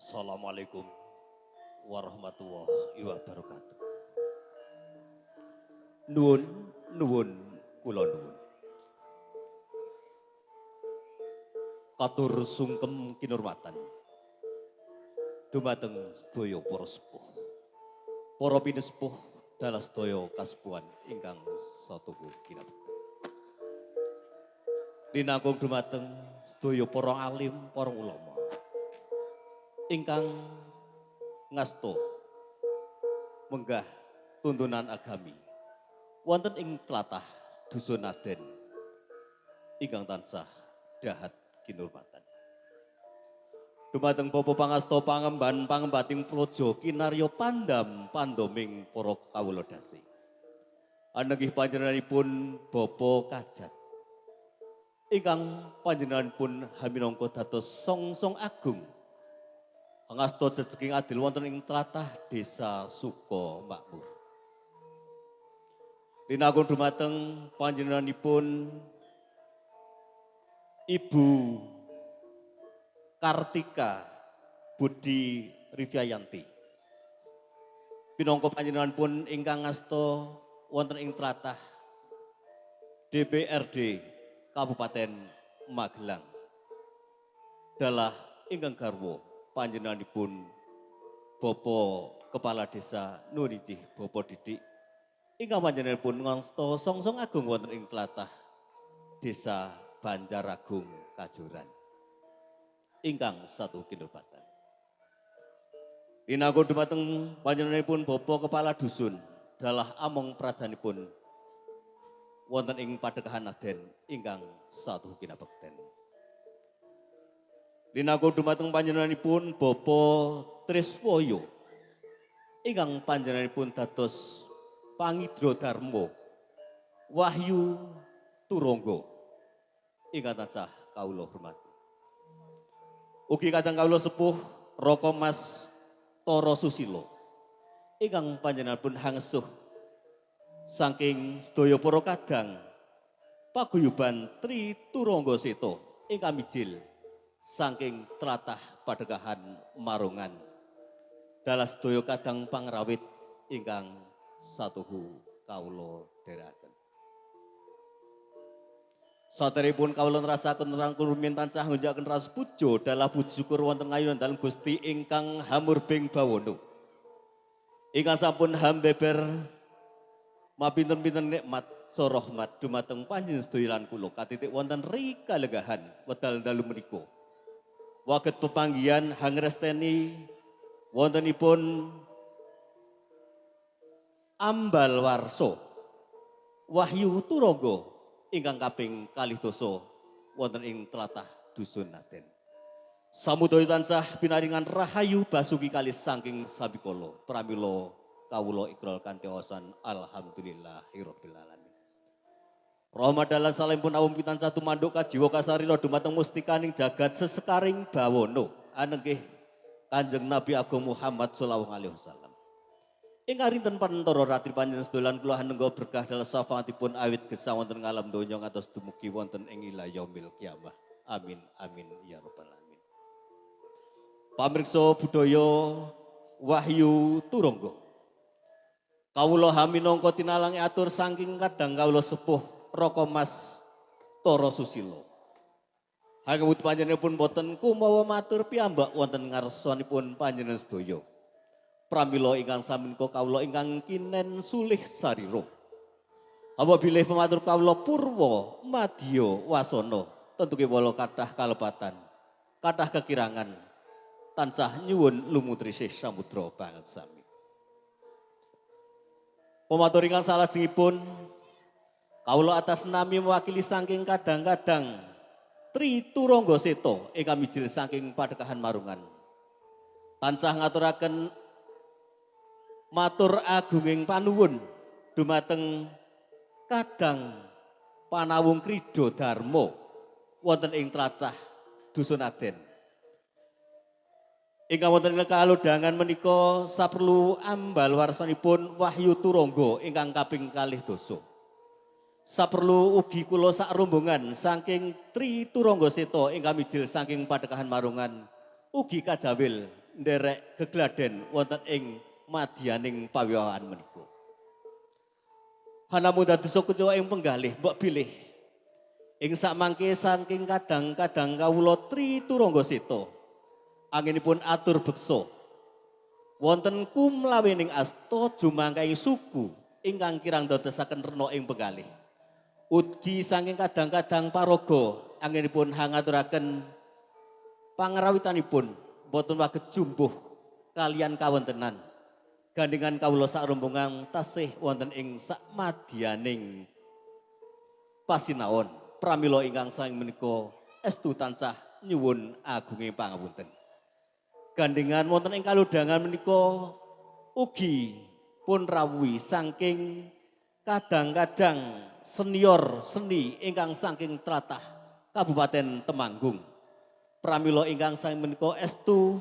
Assalamualaikum warahmatullahi wabarakatuh. Nuwun, nuwun, kula nuwun. Katur sungkem kinurmatan. Dumateng sedaya para sepuh. Para pinesepuh dalah sedaya kasepuhan ingkang satuhu kinabekti. Linangkung dumateng sedaya para alim, para ulama. Ingkang ngasto menggah tuntunan agami wonten ing tlatah Dusun Aden ingkang tansah dahat kinurmatan. Dumateng Bapa Pangasta pangemban pangembating praja kinarya pandam pandoming para kawula dase. Anenggih panjenenganipun Bapa Kajat ingkang panjenenganipun haminangka dados songsong agung ngasta jejeking adil wonten ing tlatah Desa Suko Makmur. Linangkung dumateng panjenenganipun Ibu Kartika Budi Rivyayanti. Pinangka panjenenganipun ingkang ngasta wonten ing tlatah DPRD Kabupaten Magelang. Dalah ingkang garwa panjenenganipun Bapak Kepala Desa Nurijih Bapak Didik ingkang panjenenganipun ngasta songsong agung wonten ing tlatah Desa Banjaragung Kajoran ingkang satu kinurmatan. Linangkung dumateng panjenenganipun Bapak Kepala Dusun dalah among prajanipun wonten ing Padekahan Aden ingkang satu kinabekten. Linangkung dumateng panjenenganipun Bapak Triswoyo ingkang panjenenganipun dados Pangidra Darmo Wahyu Turangga ingkang tansah kawula hormati. Ugi kadang kawula sepuh Raka Mas Tara Susilo ingkang panjenenganipun hangsuh saking sedaya para kadang paguyuban Tri Turangga Seta ingkang mijil saking tlatah Padekahan Marungan. Dalah sedaya kadang pangrawit ingkang satuhu kawula dherekaken. Saderepun kawula ngrasakaken rangkul rumiyin tansah ngunjakaken rasa puja dalah puji syukur wonten ayunan dalem Gusti ingkang hamurbing bawana. Ingkang sampun hambeber mapinten-pinten nikmat saha rahmat dumateng panjenengan sedaya lan kula katitik wonten rikalegahan wedal dalu menika. Waget pepanggihan hangresteni wontenipun Ambal Warso Wahyu Turangga ingkang kaping 2 wonten ing tlatah Dusun Aden. Samudaya tansah pinaringan rahayu basuki kalih saking sabikala pramila kawula ikrar kanthi awasan alhamdulillahirabbil alamin. Rahmat dalan salempun awung pitan satu manduk kajiwa kasarila dumateng mustikaning jagat sesekaring bawana anenggih Kanjeng Nabi Agung Muhammad sallallahu alaihi wasallam. Ing arinten panentara ratri panjenengan sedolan kula hanengga berkah dalah syafaatipun awit gesang wonten ngalam donya ngantos dumugi wonten ing ila yaumil kiamah. Amin amin ya rabbal alamin. Pamriksa budaya Wahyu Turangga. Kawula haminangka tinalangi atur saking kadang kawula sepuh Raka Mas Tara Susilo. Hangemut panjenenganipun boten kumawa matur piyambak wonten ngarsanipun panjenengan sedaya. Pramila ingkang sami menika kawula ingkang kinen sulih sarira. Apabila pematur kawula purwa madya wasana tentu kewala kathah kalepatan, kathah kekirangan tansah nyuwun lumutrisih samudra banget sami. Pematur ingkang salajengipun kawula atas nami mewakili saking kadang-kadang Tri Turangga Seta ingkang mijil saking Padekahan Marungan. Tansah ngaturaken matur agunging panuwun dumateng kadang panawung Krida Darma wonten ing tlatah Dusun Aden. Ingkang wonten ing kalodhangan menika saperlu ambal warsanipun Wahyu Turangga ingkang kaping 2. Saperlu ugi kula sak rombongan saking Tri Turangga Seta ingkang mijil saking Padekahan Marungan ugi kajawil nderek gegladen wonten ing madyaning pawiwahan menika. Hanamu dados kucuwa ing penggalih mbok bilih. Ing sakmangke saking kadang-kadang kawula Tri Turangga Seta anginipun atur beksa wonten kumlawening asta jumangkaing suku ingkang kirang dadosaken rena ing penggalih. Ugi saking kadang-kadang paraga anginipun hangaturaken pangerawitanipun boten waget jumbuh kalian kawontenan gandingan kawula sak rombongan tasih wonten ing sakmadyaning pasinaon pramila ingkang saking menika estu tansah nyuwun agunging pangapunten. Gandingan wonten ing kalodhangan menika ugi pun rawuhi saking kadang-kadang senior seni ingkang saking tlatah Kabupaten Temanggung. Pramila ingkang saking menika estu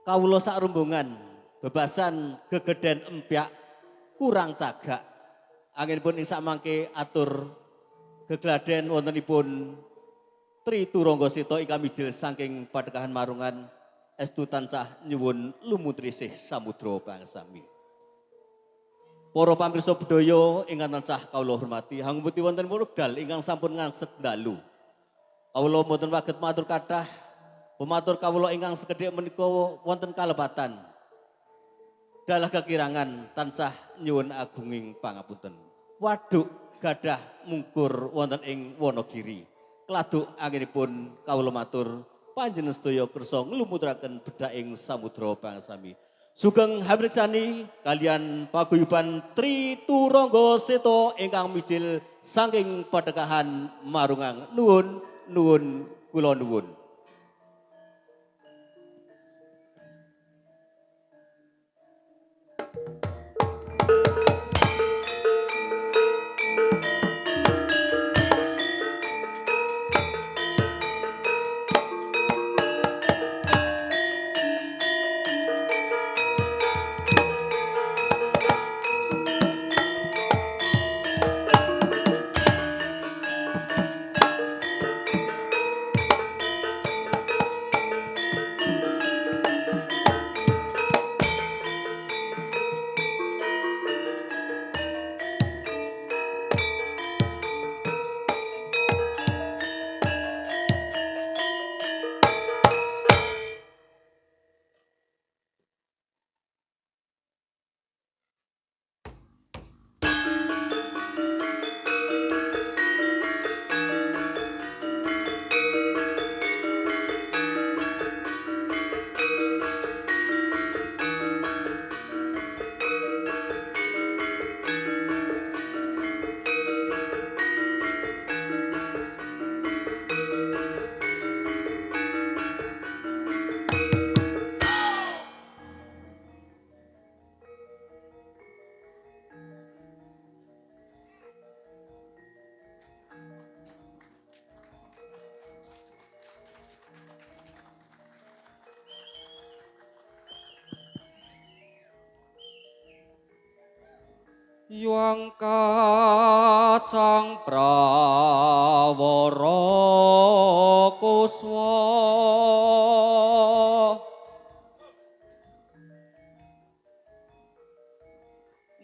kawula sak rombongan bebasan gegeden empyak kurang cagak. Anginipun ing samangke atur gegladen wontenipun Tri Turangga Seta ingkang mijil saking Padekahan Marungan estu tansah nyuwun lumutrisih samudra pangsami. Para pamirsa budaya ingkang tansah kawula hormati, hangmuti wonten wekdal ingkang sampun ngansek dalu. Kawula mboten waget matur kathah, pematur kawula ingkang sekedhik menika wonten kalepatan. Dalah kekirangan tansah nyuwun agunging pangapunten. Waduk gadah mungkur wonten ing Wonogiri. Kladuk anginipun kawula matur panjenengan sedaya kersa nglumuturaken bedhah ing samudra pangsami. Sugeng hamriksani kalian paguyuban Tri Turangga Seta ingkang mijil saking Padekahan Marungan. Nuwun kula nuwun. Yang kacang prawara kuswa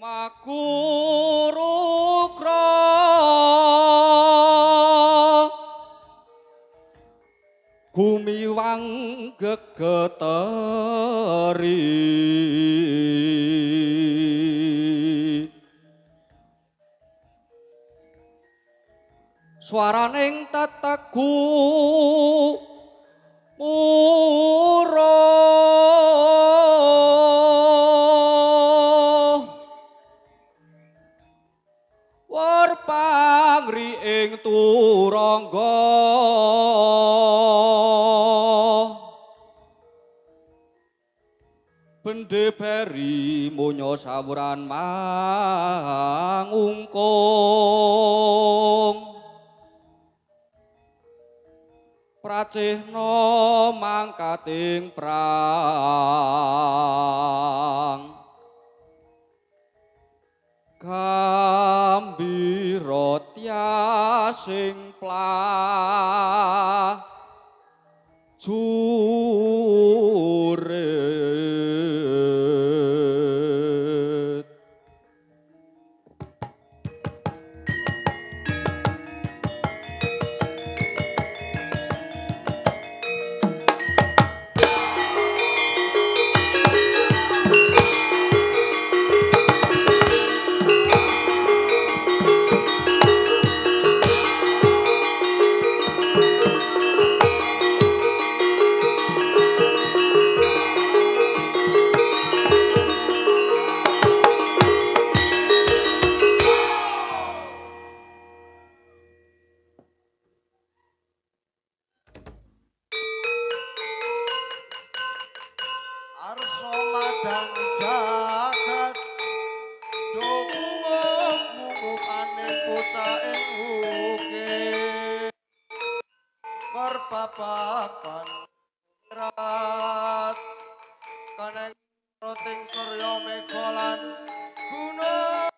makurukra gumiwang gegeteri swaraning tataku muro war pangri ing turangga bendhe beri munya sawuran mangungkung pracihna mangkating prang gambira tyasing plah jure kadang jagat Dunguk-munguk aning bocah ing bukit Merpapak panrat Kaneng roting surya megalan gunung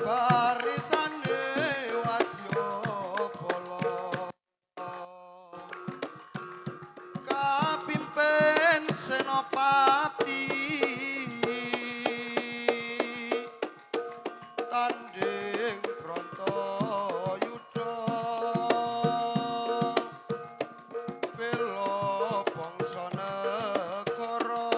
barisane wadya bala kapimpin senopati tanding Bratayuda bela bangsa negara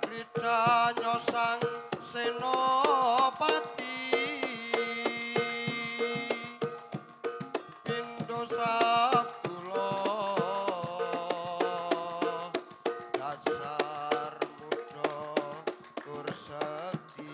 Kritanya sang senopati Pindha Sabdula dasar muda tur sekti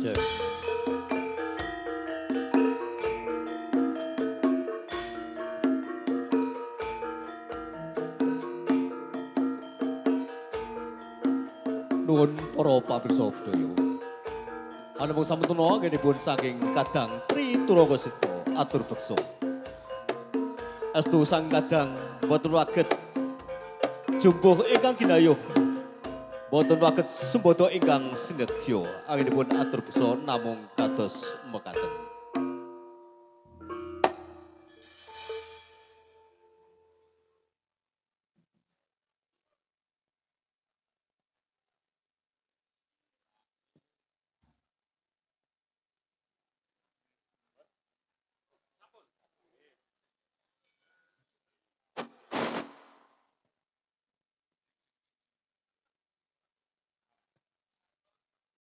Cek. Nuwun para pamirsa sedaya. Anamung sampun anggenipun saking Kadang Tri Turagasita atur beksa. Astu sang Kadang boten waget jumbuh ingkang ginayuh. Boten waget sembada ingkang sinedya. Anggenipun atur beksa namung kados mekaten.